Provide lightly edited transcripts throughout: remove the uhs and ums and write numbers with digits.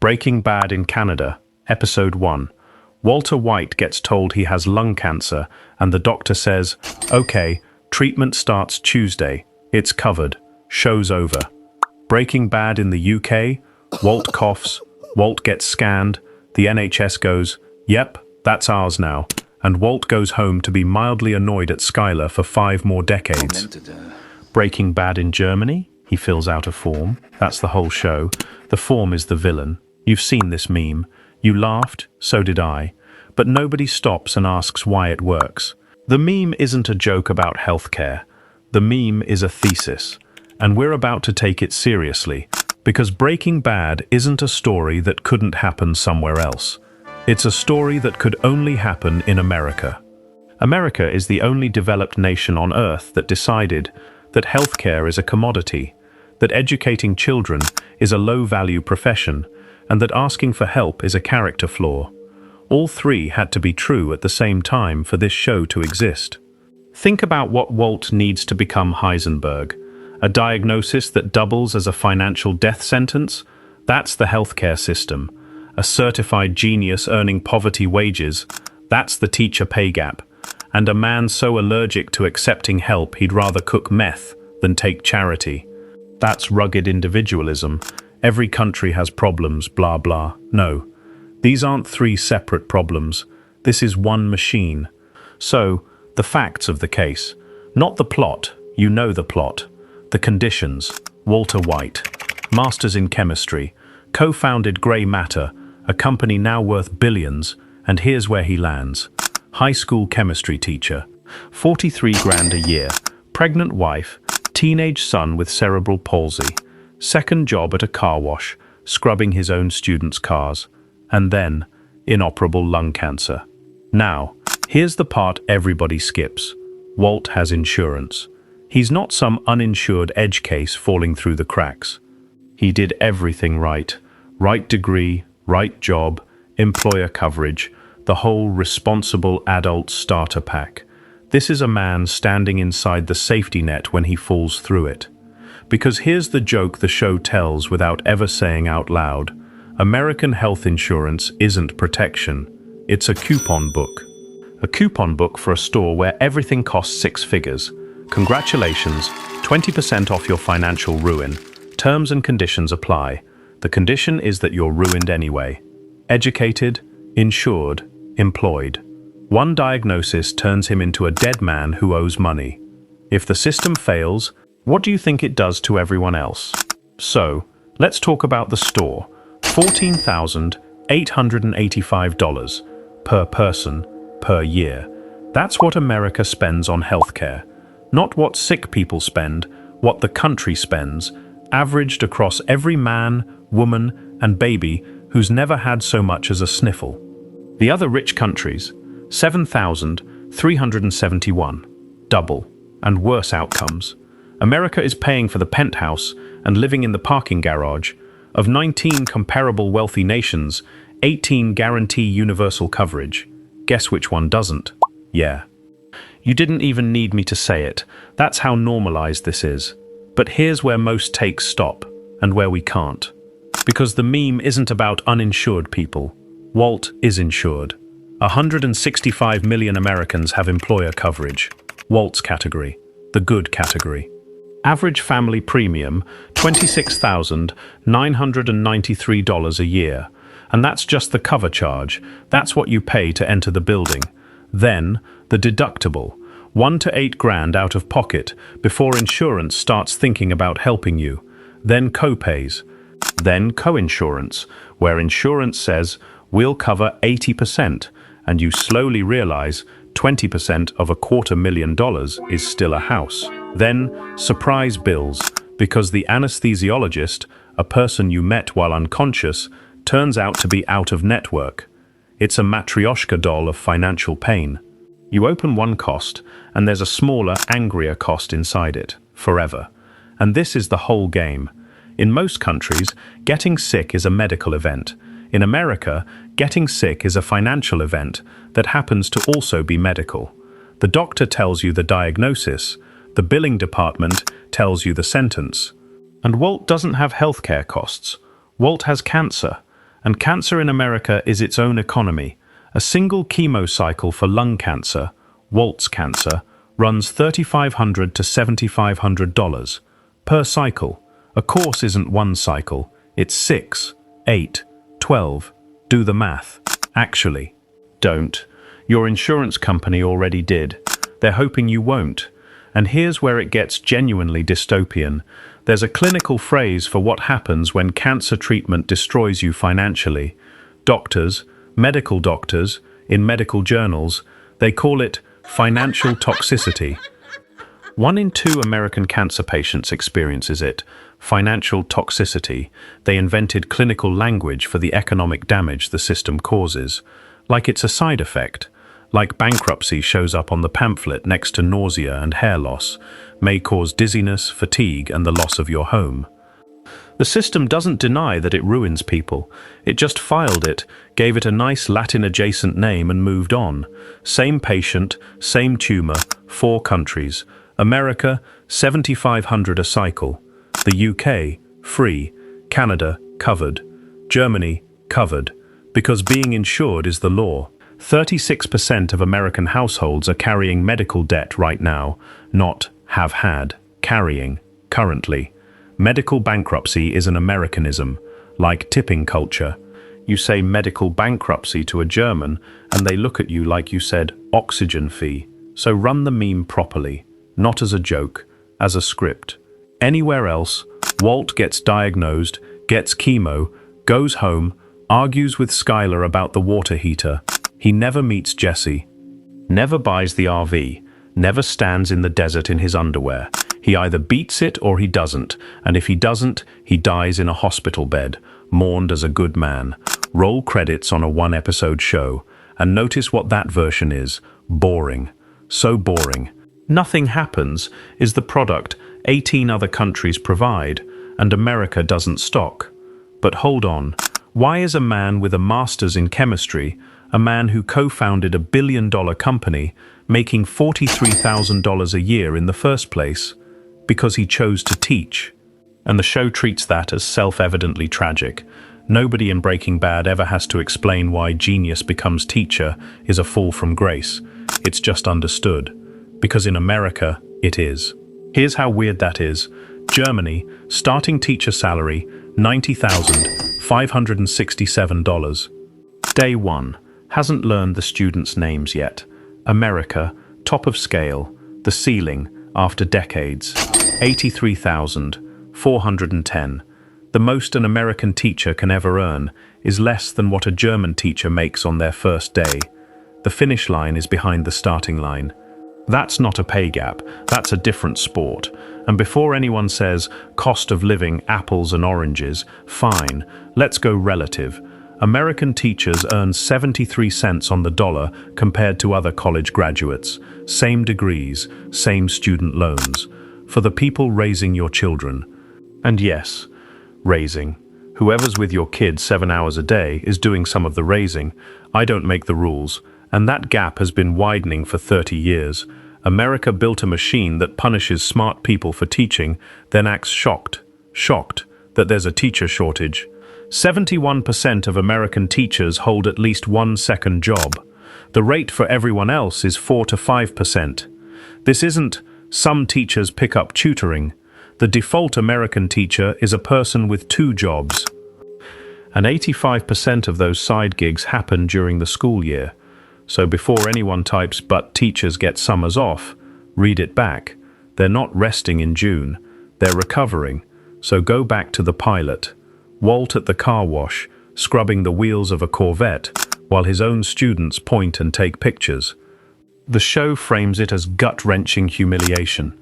Breaking Bad in Canada, Episode 1. Walter White gets told he has lung cancer, and the doctor says, "Okay, treatment starts Tuesday. It's covered. Show's over." Breaking Bad in the UK, Walt coughs, Walt gets scanned, the NHS goes, "Yep, that's ours now," and Walt goes home to be mildly annoyed at Skylar for 5 more decades. Breaking Bad in Germany, he fills out a form. That's the whole show. The form is the villain. You've seen this meme. You laughed, so did I. But nobody stops and asks why it works. The meme isn't a joke about healthcare. The meme is a thesis. And we're about to take it seriously, because Breaking Bad isn't a story that couldn't happen somewhere else. It's a story that could only happen in America. America is the only developed nation on Earth that decided that healthcare is a commodity, that educating children is a low-value profession, and that asking for help is a character flaw. All three had to be true at the same time for this show to exist. Think about what Walt needs to become Heisenberg. A diagnosis that doubles as a financial death sentence? That's the healthcare system. A certified genius earning poverty wages? That's the teacher pay gap. And a man so allergic to accepting help he'd rather cook meth than take charity. That's rugged individualism. Every country has problems, blah blah. No, these aren't 3 separate problems. This is one machine. So, the facts of the case. Not the plot, you know the plot. The conditions. Walter White. Masters in chemistry. Co-founded Grey Matter, a company now worth billions, and here's where he lands. High school chemistry teacher. 43 grand a year. Pregnant wife. Teenage son with cerebral palsy. Second job at a car wash, scrubbing his own students' cars. And then, inoperable lung cancer. Now, here's the part everybody skips. Walt has insurance. He's not some uninsured edge case falling through the cracks. He did everything right. Right degree, right job, employer coverage, the whole responsible adult starter pack. This is a man standing inside the safety net when he falls through it. Because here's the joke the show tells without ever saying out loud. American health insurance isn't protection. It's a coupon book. A coupon book for a store where everything costs 6 figures. Congratulations, 20% off your financial ruin. Terms and conditions apply. The condition is that you're ruined anyway. Educated, insured, employed. One diagnosis turns him into a dead man who owes money. If the system fails, what do you think it does to everyone else? So, let's talk about the store. $14,885 per person per year. That's what America spends on healthcare. Not what sick people spend, what the country spends, averaged across every man, woman, and baby who's never had so much as a sniffle. The other rich countries, 7,371, double, and worse outcomes. America is paying for the penthouse and living in the parking garage. Of 19 comparable wealthy nations, 18 guarantee universal coverage. Guess which one doesn't? Yeah. You didn't even need me to say it. That's how normalized this is. But here's where most takes stop, and where we can't. Because the meme isn't about uninsured people. Walt is insured. 165 million Americans have employer coverage. Walt's category. The good category. Average family premium, $26,993 a year. And that's just the cover charge. That's what you pay to enter the building. Then, the deductible, 1 to 8 grand out of pocket before insurance starts thinking about helping you. Then co-pays. Then co-insurance, where insurance says, we'll cover 80%, and you slowly realize 20% of $250,000 is still a house. Then, surprise bills, because the anesthesiologist, a person you met while unconscious, turns out to be out of network. It's a matryoshka doll of financial pain. You open one cost, and there's a smaller, angrier cost inside it, forever. And this is the whole game. In most countries, getting sick is a medical event. In America, getting sick is a financial event that happens to also be medical. The doctor tells you the diagnosis, the billing department tells you the sentence. And Walt doesn't have healthcare costs. Walt has cancer, and cancer in America is its own economy. A single chemo cycle for lung cancer, Walt's cancer, runs $3,500 to $7,500 per cycle. A course isn't one cycle, it's 6, 8, 12. Do the math. Actually, don't. Your insurance company already did. They're hoping you won't. And here's where it gets genuinely dystopian. There's a clinical phrase for what happens when cancer treatment destroys you financially. Doctors, medical doctors, in medical journals, they call it financial toxicity. 1 in 2 American cancer patients experiences it. Financial toxicity. They invented clinical language for the economic damage the system causes. Like it's a side effect. Like bankruptcy shows up on the pamphlet next to nausea and hair loss, may cause dizziness, fatigue, and the loss of your home. The system doesn't deny that it ruins people. It just filed it, gave it a nice Latin-adjacent name and moved on. Same patient, same tumor, 4 countries. America, $7,500 a cycle. The UK, free. Canada, covered. Germany, covered. Because being insured is the law. 36% of American households are carrying medical debt right now, not have had, carrying, currently. Medical bankruptcy is an Americanism, like tipping culture. You say medical bankruptcy to a German, and they look at you like you said oxygen fee. So run the meme properly, not as a joke, as a script. Anywhere else, Walt gets diagnosed, gets chemo, goes home, argues with Skylar about the water heater. He never meets Jesse, never buys the RV, never stands in the desert in his underwear. He either beats it or he doesn't, and if he doesn't, he dies in a hospital bed, mourned as a good man. Roll credits on a 1-episode show, and notice what that version is. Boring. So boring. Nothing happens is the product 18 other countries provide, and America doesn't stock. But hold on, why is a man with a master's in chemistry, a man who co-founded a billion-dollar company, making $43,000 a year in the first place? Because he chose to teach. And the show treats that as self-evidently tragic. Nobody in Breaking Bad ever has to explain why genius becomes teacher is a fall from grace. It's just understood. Because in America, it is. Here's how weird that is. Germany, starting teacher salary, $90,567. Day 1. Hasn't learned the students' names yet. America, top of scale, the ceiling, after decades, $83,410. The most an American teacher can ever earn is less than what a German teacher makes on their first day. The finish line is behind the starting line. That's not a pay gap, that's a different sport. And before anyone says, cost of living, apples and oranges, fine, let's go relative. American teachers earn 73 cents on the dollar compared to other college graduates. Same degrees, same student loans. For the people raising your children. And yes, raising. Whoever's with your kid 7 hours a day is doing some of the raising. I don't make the rules. And that gap has been widening for 30 years. America built a machine that punishes smart people for teaching, then acts shocked that there's a teacher shortage. 71% of American teachers hold at least one second job. The rate for everyone else is 4 to 5%. This isn't some teachers pick up tutoring. The default American teacher is a person with 2 jobs. And 85% of those side gigs happen during the school year. So before anyone types "but teachers get summers off," read it back. They're not resting in June, they're recovering. So go back to the pilot. Walt at the car wash, scrubbing the wheels of a Corvette, while his own students point and take pictures. The show frames it as gut-wrenching humiliation.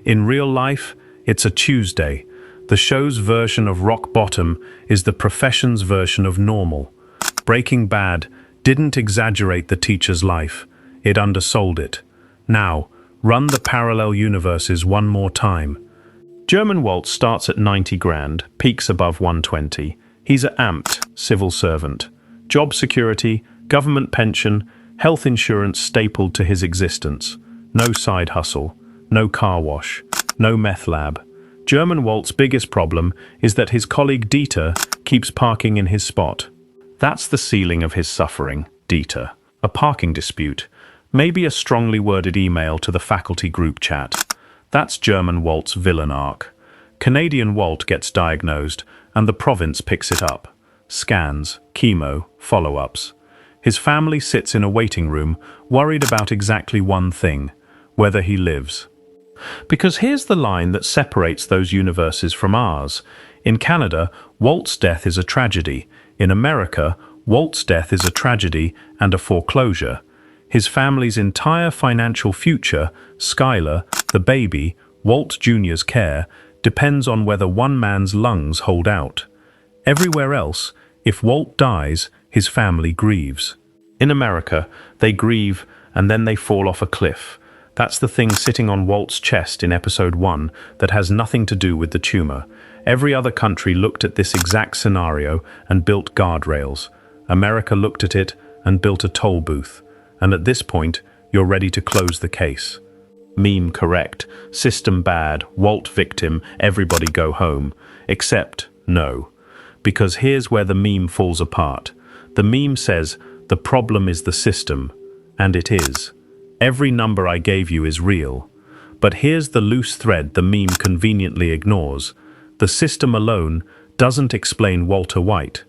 In real life, it's a Tuesday. The show's version of rock bottom is the profession's version of normal. Breaking Bad didn't exaggerate the teacher's life, it undersold it. Now, run the parallel universes one more time. German Walt starts at 90 grand, peaks above 120. He's a amped civil servant. Job security, government pension, health insurance stapled to his existence. No side hustle, no car wash, no meth lab. German Walt's biggest problem is that his colleague Dieter keeps parking in his spot. That's the ceiling of his suffering, Dieter. A parking dispute. Maybe a strongly worded email to the faculty group chat. That's German Walt's villain arc. Canadian Walt gets diagnosed, and the province picks it up. Scans, chemo, follow-ups. His family sits in a waiting room, worried about exactly one thing: whether he lives. Because here's the line that separates those universes from ours. In Canada, Walt's death is a tragedy. In America, Walt's death is a tragedy and a foreclosure. His family's entire financial future, Skylar, the baby, Walt Jr.'s care, depends on whether one man's lungs hold out. Everywhere else, if Walt dies, his family grieves. In America, they grieve and then they fall off a cliff. That's the thing sitting on Walt's chest in episode 1 that has nothing to do with the tumor. Every other country looked at this exact scenario and built guardrails. America looked at it and built a toll booth. And at this point, you're ready to close the case. Meme correct, system bad, Walt victim, everybody go home. Except, no. Because here's where the meme falls apart. The meme says, the problem is the system. And it is. Every number I gave you is real. But here's the loose thread the meme conveniently ignores. The system alone doesn't explain Walter White.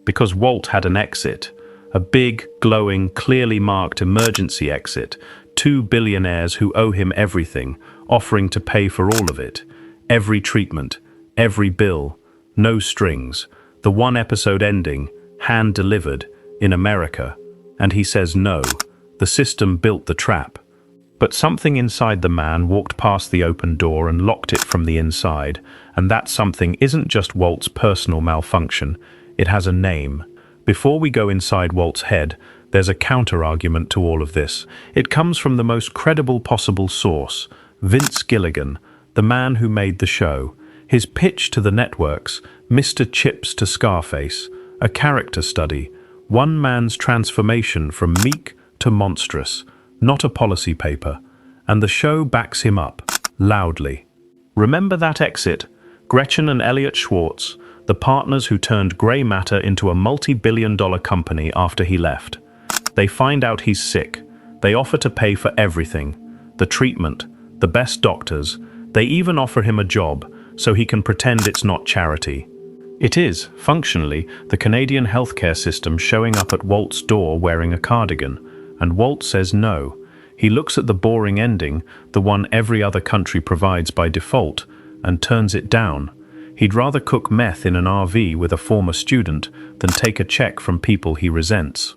Because Walt had an exit. A big, glowing, clearly marked emergency exit. 2 billionaires who owe him everything, offering to pay for all of it. Every treatment, every bill, no strings. The one episode ending, hand-delivered, in America. And he says no. The system built the trap. But something inside the man walked past the open door and locked it from the inside. And that something isn't just Walt's personal malfunction. It has a name. Before we go inside Walt's head, there's a counter-argument to all of this. It comes from the most credible possible source, Vince Gilligan, the man who made the show. His pitch to the networks, Mr. Chips to Scarface, a character study, one man's transformation from meek to monstrous, not a policy paper. And the show backs him up, loudly. Remember that exit? Gretchen and Elliot Schwartz, the partners who turned Grey Matter into a multi-billion-dollar company after he left. They find out he's sick. They offer to pay for everything. The treatment, the best doctors. They even offer him a job, so he can pretend it's not charity. It is, functionally, the Canadian healthcare system showing up at Walt's door wearing a cardigan. And Walt says no. He looks at the boring ending, the one every other country provides by default, and turns it down. He'd rather cook meth in an RV with a former student than take a check from people he resents.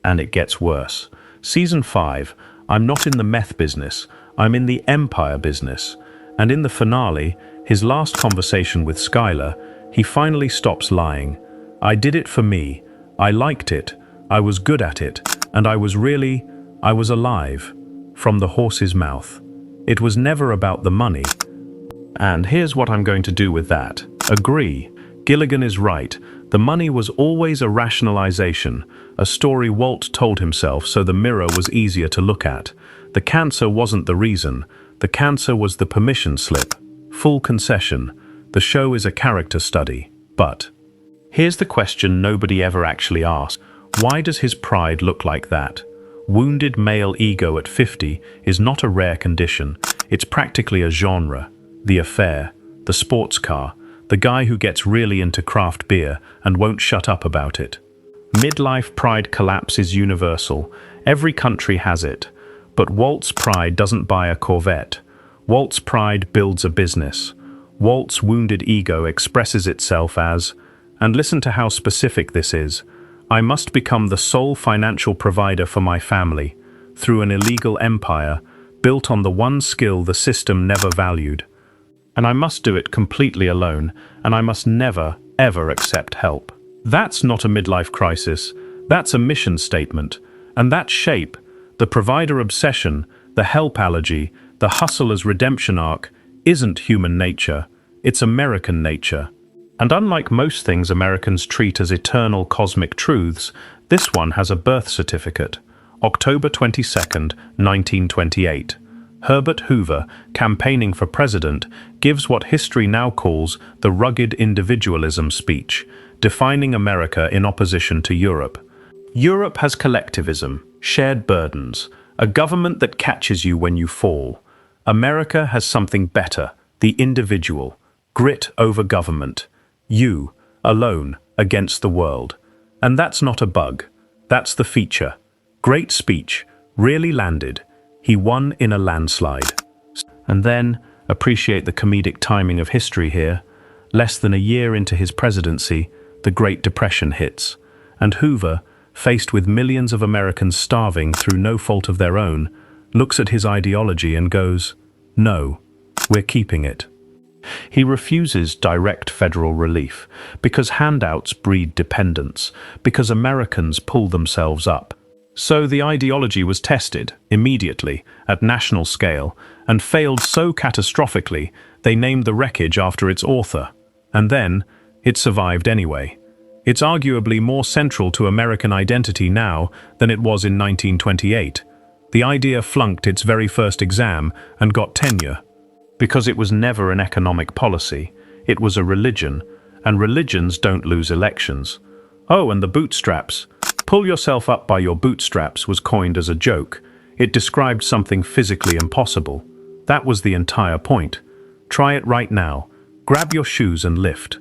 And it gets worse. Season 5, I'm not in the meth business, I'm in the empire business. And in the finale, his last conversation with Skylar, he finally stops lying. I did it for me. I liked it. I was good at it. And I was alive. From the horse's mouth. It was never about the money. And here's what I'm going to do with that. Agree. Gilligan is right. The money was always a rationalization, a story Walt told himself so the mirror was easier to look at. The cancer wasn't the reason. The cancer was the permission slip. Full concession. The show is a character study. But here's the question nobody ever actually asked. Why does his pride look like that? Wounded male ego at 50 is not a rare condition. It's practically a genre. The affair, the sports car, the guy who gets really into craft beer and won't shut up about it. Midlife pride collapse is universal. Every country has it. But Walt's pride doesn't buy a Corvette. Walt's pride builds a business. Walt's wounded ego expresses itself as, and listen to how specific this is, I must become the sole financial provider for my family, through an illegal empire, built on the one skill the system never valued. And I must do it completely alone, and I must never, ever accept help. That's not a midlife crisis, that's a mission statement. And that shape, the provider obsession, the help allergy, the hustler's redemption arc, isn't human nature, it's American nature. And unlike most things Americans treat as eternal cosmic truths, this one has a birth certificate. October 22nd, 1928. Herbert Hoover, campaigning for president, gives what history now calls the rugged individualism speech. defining America in opposition to Europe. Europe has collectivism, shared burdens, a government that catches you when you fall. America has something better, the individual, grit over government. You, alone, against the world. And that's not a bug. That's the feature. Great speech, really landed. He won in a landslide. And then, appreciate the comedic timing of history here, less than a year into his presidency, the Great Depression hits. And Hoover, faced with millions of Americans starving through no fault of their own, looks at his ideology and goes, "No, we're keeping it." He refuses direct federal relief because handouts breed dependence, because Americans pull themselves up. So the ideology was tested, immediately, at national scale, and failed so catastrophically they named the wreckage after its author. And then, it survived anyway. It's arguably more central to American identity now than it was in 1928. The idea flunked its very first exam and got tenure. Because it was never an economic policy, it was a religion, and religions don't lose elections. Oh, and the bootstraps. Pull yourself up by your bootstraps was coined as a joke. It described something physically impossible. That was the entire point. Try it right now. Grab your shoes and lift.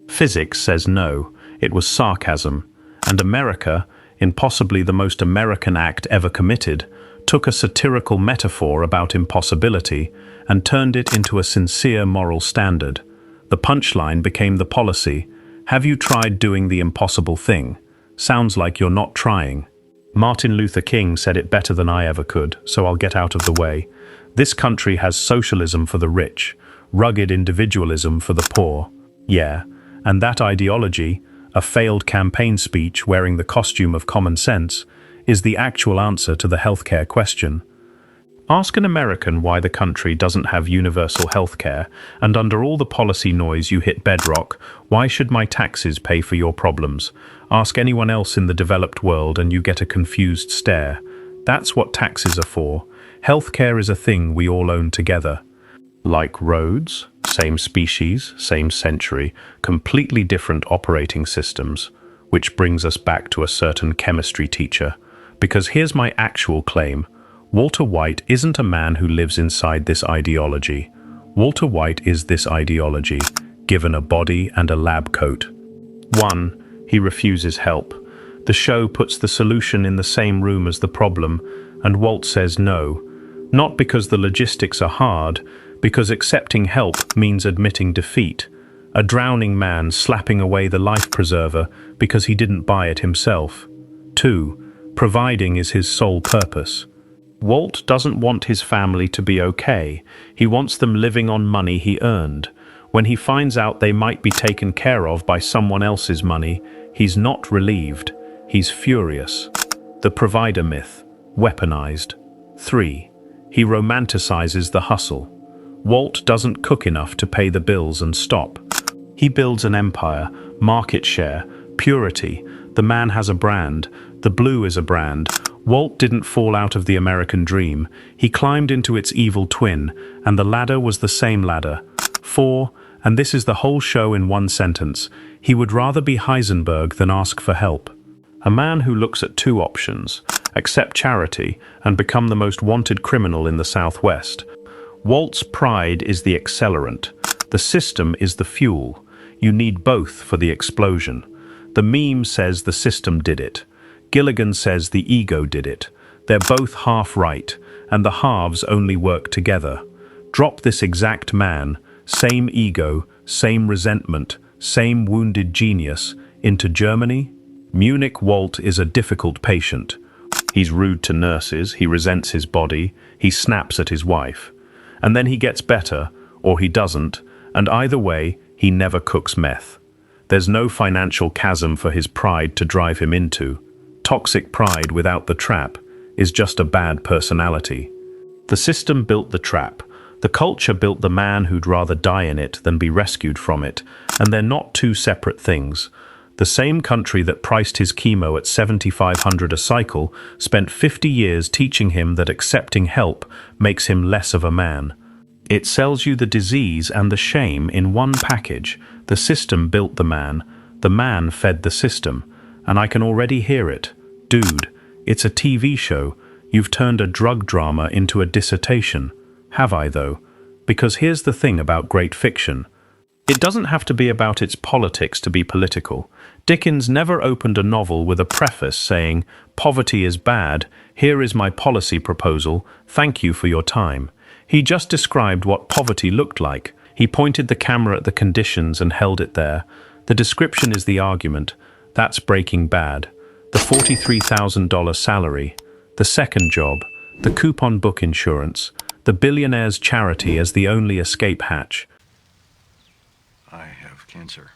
Physics says no. It was sarcasm. And America, in possibly the most American act ever committed, took a satirical metaphor about impossibility and turned it into a sincere moral standard. The punchline became the policy. Have you tried doing the impossible thing? Sounds like you're not trying. Martin Luther King said it better than I ever could, so I'll get out of the way. This country has socialism for the rich, rugged individualism for the poor. Yeah, and that ideology, a failed campaign speech wearing the costume of common sense, is the actual answer to the healthcare question. Ask an American why the country doesn't have universal healthcare, and under all the policy noise you hit bedrock, why should my taxes pay for your problems? Ask anyone else in the developed world and you get a confused stare. That's what taxes are for. Healthcare is a thing we all own together. Like roads, same species, same century, completely different operating systems, which brings us back to a certain chemistry teacher. Because here's my actual claim. Walter White isn't a man who lives inside this ideology. Walter White is this ideology, given a body and a lab coat. 1. He refuses help. The show puts the solution in the same room as the problem, and Walt says no. Not because the logistics are hard, because accepting help means admitting defeat. A drowning man slapping away the life preserver because he didn't buy it himself. 2. Providing is his sole purpose. Walt doesn't want his family to be okay. He wants them living on money he earned. When he finds out they might be taken care of by someone else's money, he's not relieved. He's furious. The provider myth, weaponized. 3. He romanticizes the hustle. Walt doesn't cook enough to pay the bills and stop. He builds an empire, market share, purity. The man has a brand. The blue is a brand. Walt didn't fall out of the American dream. He climbed into its evil twin, and the ladder was the same ladder. 4, and this is the whole show in one sentence, he would rather be Heisenberg than ask for help. A man who looks at 2 options, accept charity and become the most wanted criminal in the Southwest. Walt's pride is the accelerant. The system is the fuel. You need both for the explosion. The meme says the system did it. Gilligan says the ego did it. They're both half right, and the halves only work together. Drop this exact man, same ego, same resentment, same wounded genius, into Germany. Munich Walt is a difficult patient. He's rude to nurses, he resents his body, he snaps at his wife. And then he gets better, or he doesn't, and either way, he never cooks meth. There's no financial chasm for his pride to drive him into. Toxic pride without the trap is just a bad personality. The system built the trap. The culture built the man who'd rather die in it than be rescued from it, and they're not 2 separate things. The same country that priced his chemo at $7,500 a cycle spent 50 years teaching him that accepting help makes him less of a man. It sells you the disease and the shame in one package. The system built the man. The man fed the system, and I can already hear it. Dude, it's a TV show. You've turned a drug drama into a dissertation. Have I, though? Because here's the thing about great fiction. It doesn't have to be about its politics to be political. Dickens never opened a novel with a preface saying, "Poverty is bad, here is my policy proposal, thank you for your time." He just described what poverty looked like. He pointed the camera at the conditions and held it there. The description is the argument. That's Breaking Bad. The $43,000 salary, the second job, the coupon book insurance, the billionaire's charity as the only escape hatch. I have cancer.